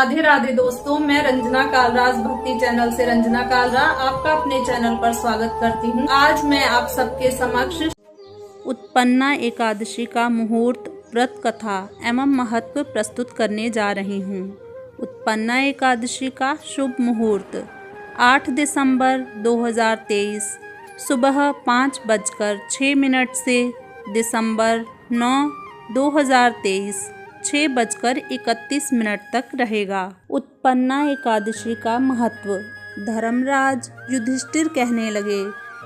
राधे राधे दोस्तों, मैं रंजना कालराज भक्ति चैनल से रंजना कालरा आपका अपने चैनल पर स्वागत करती हूँ। आज मैं आप सबके समक्ष उत्पन्ना एकादशी का मुहूर्त, व्रत कथा एवं महत्व प्रस्तुत करने जा रही हूँ। उत्पन्ना एकादशी का शुभ मुहूर्त 8 दिसंबर 2023 सुबह 5:06 से दिसंबर 9, 2023 6:31 तक रहेगा। उत्पन्ना एकादशी का महत्व। धर्मराज युधिष्ठिर कहने लगे,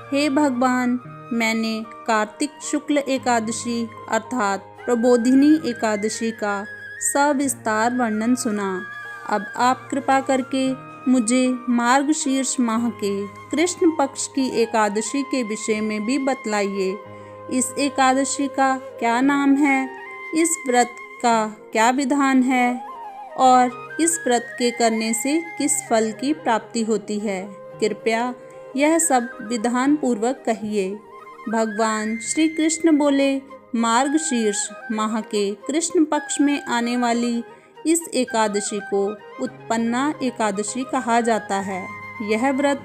हे भगवान, मैंने कार्तिक शुक्ल एकादशी अर्थात प्रबोधिनी एकादशी का सविस्तार वर्णन सुना। अब आप कृपा करके मुझे मार्गशीर्ष माह के कृष्ण पक्ष की एकादशी के विषय में भी बतलाइए। इस एकादशी का क्या नाम है, इस व्रत का क्या विधान है और इस व्रत के करने से किस फल की प्राप्ति होती है। कृपया यह सब विधान पूर्वक कहिए। भगवान श्री कृष्ण बोले, मार्गशीर्ष माह के कृष्ण पक्ष में आने वाली इस एकादशी को उत्पन्ना एकादशी कहा जाता है। यह व्रत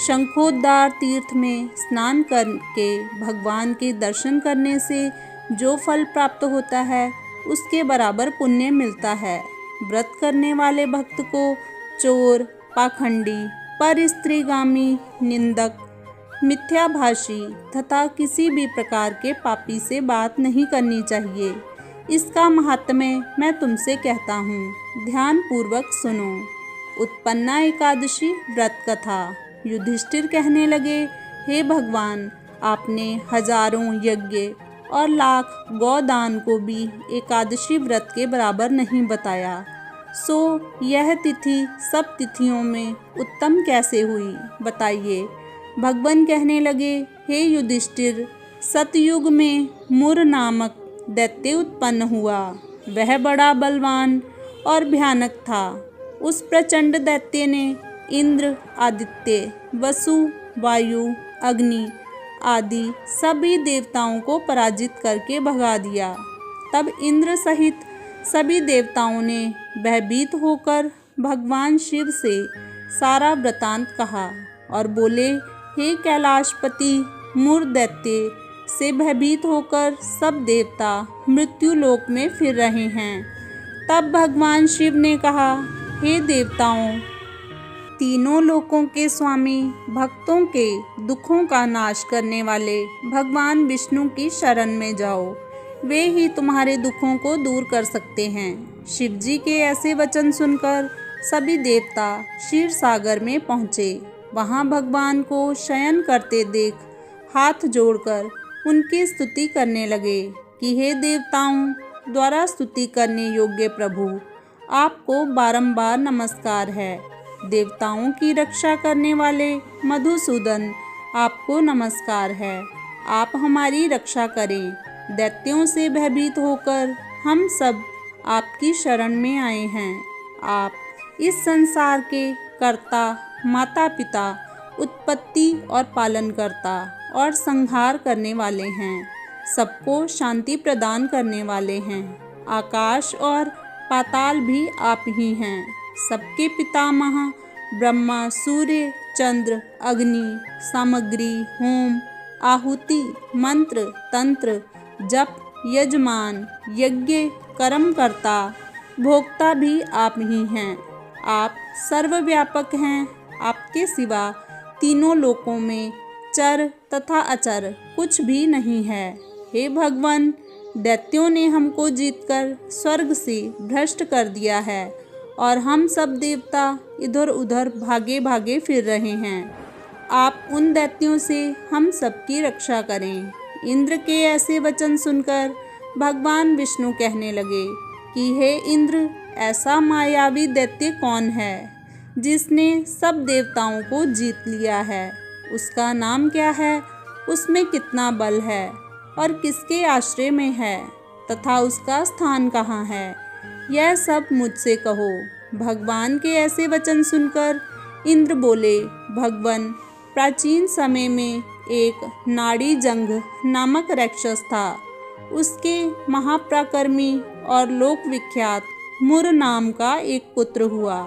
शंखोद्धार तीर्थ में स्नान करके भगवान के दर्शन करने से जो फल प्राप्त होता है उसके बराबर पुण्य मिलता है। व्रत करने वाले भक्त को चोर, पाखंडी, परस्त्रीगामी, निंदक, मिथ्याभाषी तथा किसी भी प्रकार के पापी से बात नहीं करनी चाहिए। इसका महात्म्य मैं तुमसे कहता हूँ, ध्यान पूर्वक सुनो। उत्पन्ना एकादशी व्रत कथा। युधिष्ठिर कहने लगे, हे भगवान, आपने हजारों यज्ञ और लाख गौदान को भी एकादशी व्रत के बराबर नहीं बताया, सो यह तिथि सब तिथियों में उत्तम कैसे हुई, बताइए। भगवान कहने लगे, हे युधिष्ठिर, सतयुग में मुर नामक दैत्य उत्पन्न हुआ। वह बड़ा बलवान और भयानक था। उस प्रचंड दैत्य ने इंद्र, आदित्य, वसु, वायु, अग्नि आदि सभी देवताओं को पराजित करके भगा दिया। तब इंद्र सहित सभी देवताओं ने भयभीत होकर भगवान शिव से सारा वृतांत कहा और बोले, हे कैलाशपति, मुर दैत्य से भयभीत होकर सब देवता मृत्यु लोक में फिर रहे हैं। तब भगवान शिव ने कहा, हे देवताओं, तीनों लोकों के स्वामी, भक्तों के दुखों का नाश करने वाले भगवान विष्णु की शरण में जाओ। वे ही तुम्हारे दुखों को दूर कर सकते हैं। शिव जी के ऐसे वचन सुनकर सभी देवता क्षीर सागर में पहुँचे। वहाँ भगवान को शयन करते देख हाथ जोड़कर उनकी स्तुति करने लगे कि हे देवताओं द्वारा स्तुति करने योग्य प्रभु, आपको बारंबार नमस्कार है। देवताओं की रक्षा करने वाले मधुसूदन, आपको नमस्कार है। आप हमारी रक्षा करें। दैत्यों से भयभीत होकर हम सब आपकी शरण में आए हैं। आप इस संसार के कर्ता, माता पिता, उत्पत्ति और पालनकर्ता और संहार करने वाले हैं। सबको शांति प्रदान करने वाले हैं। आकाश और पाताल भी आप ही हैं। सबके पितामह ब्रह्मा, सूर्य, चंद्र, अग्नि, सामग्री, होम, आहुति, मंत्र, तंत्र, जप, यजमान, यज्ञ, कर्मकर्ता, भोक्ता भी आप ही हैं। आप सर्वव्यापक हैं। आपके सिवा तीनों लोकों में चर तथा अचर कुछ भी नहीं है। हे भगवान, दैत्यों ने हमको जीतकर स्वर्ग से भ्रष्ट कर दिया है और हम सब देवता इधर उधर भागे भागे फिर रहे हैं। आप उन दैत्यों से हम सबकी रक्षा करें। इंद्र के ऐसे वचन सुनकर भगवान विष्णु कहने लगे कि हे इंद्र, ऐसा मायावी दैत्य कौन है जिसने सब देवताओं को जीत लिया है? उसका नाम क्या है? उसमें कितना बल है और किसके आश्रय में है तथा उसका स्थान कहाँ है? यह सब मुझसे कहो। भगवान के ऐसे वचन सुनकर इंद्र बोले, भगवान, प्राचीन समय में एक नाड़ी जंग नामक राक्षस था। उसके महापराक्रमी और लोक विख्यात मुर नाम का एक पुत्र हुआ।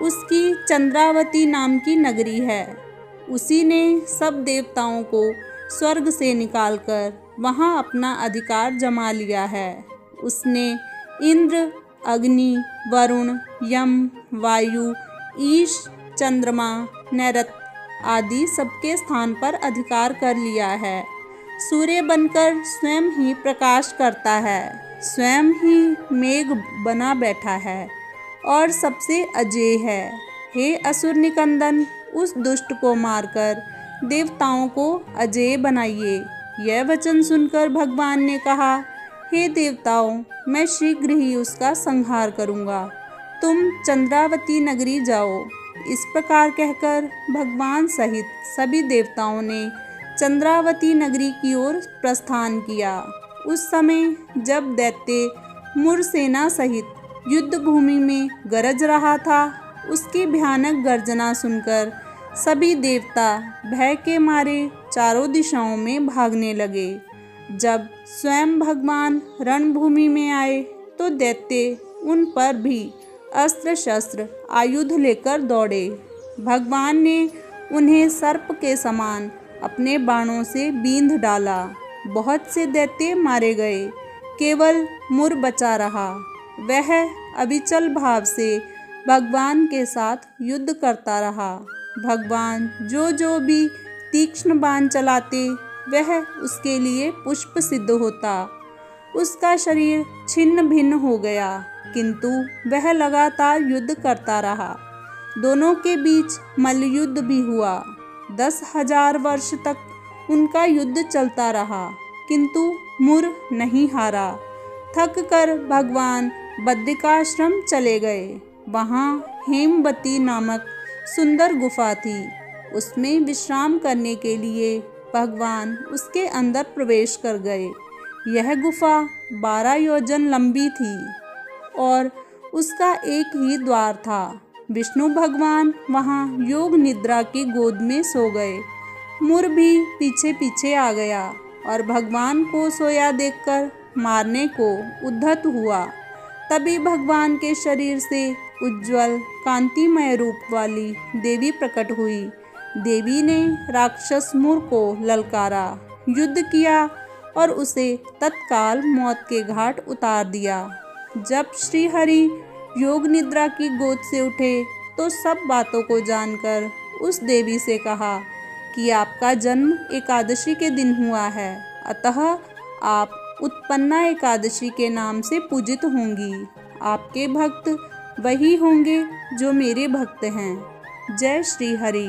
उसकी चंद्रावती नाम की नगरी है। उसी ने सब देवताओं को स्वर्ग से निकालकर वहाँ अपना अधिकार जमा लिया है। उसने इंद्र, अग्नि, वरुण, यम, वायु, ईश, चंद्रमा, नैऋत्य आदि सबके स्थान पर अधिकार कर लिया है। सूर्य बनकर स्वयं ही प्रकाश करता है, स्वयं ही मेघ बना बैठा है और सबसे अजेय है। हे असुर निकंदन, उस दुष्ट को मारकर देवताओं को अजेय बनाइए। यह वचन सुनकर भगवान ने कहा, हे देवताओं, मैं शीघ्र ही उसका संहार करूँगा। तुम चंद्रावती नगरी जाओ। इस प्रकार कहकर भगवान सहित सभी देवताओं ने चंद्रावती नगरी की ओर प्रस्थान किया। उस समय जब दैत्य मुर सेना सहित युद्ध भूमि में गरज रहा था, उसकी भयानक गर्जना सुनकर सभी देवता भय के मारे चारों दिशाओं में भागने लगे। जब स्वयं भगवान रणभूमि में आए तो दैत्य उन पर भी अस्त्र शस्त्र आयुध लेकर दौड़े। भगवान ने उन्हें सर्प के समान अपने बाणों से बींध डाला। बहुत से दैत्य मारे गए, केवल मुर बचा रहा। वह अविचल भाव से भगवान के साथ युद्ध करता रहा। भगवान जो भी तीक्ष्ण बाण चलाते, वह उसके लिए पुष्प सिद्ध होता। उसका शरीर छिन्न भिन्न हो गया, किंतु वह लगातार युद्ध करता रहा। दोनों के बीच मल्लयुद्ध भी हुआ। 10,000 वर्ष तक उनका युद्ध चलता रहा, किंतु मुर नहीं हारा। थक कर भगवान बद्रिकाश्रम चले गए। वहाँ हेमवती नामक सुंदर गुफा थी। उसमें विश्राम करने के लिए भगवान उसके अंदर प्रवेश कर गए। यह गुफा 12 योजन लंबी थी और उसका एक ही द्वार था। विष्णु भगवान वहाँ योग निद्रा की गोद में सो गए। मुर भी पीछे पीछे आ गया और भगवान को सोया देखकर मारने को उद्धत हुआ। तभी भगवान के शरीर से उज्ज्वल कांतिमय रूप वाली देवी प्रकट हुई। देवी ने राक्षस मुर को ललकारा, युद्ध किया और उसे तत्काल मौत के घाट उतार दिया। जब श्री हरि योग निद्रा की गोद से उठे तो सब बातों को जानकर उस देवी से कहा कि आपका जन्म एकादशी के दिन हुआ है, अतः आप उत्पन्ना एकादशी के नाम से पूजित होंगी। आपके भक्त वही होंगे जो मेरे भक्त हैं। जय श्री हरि।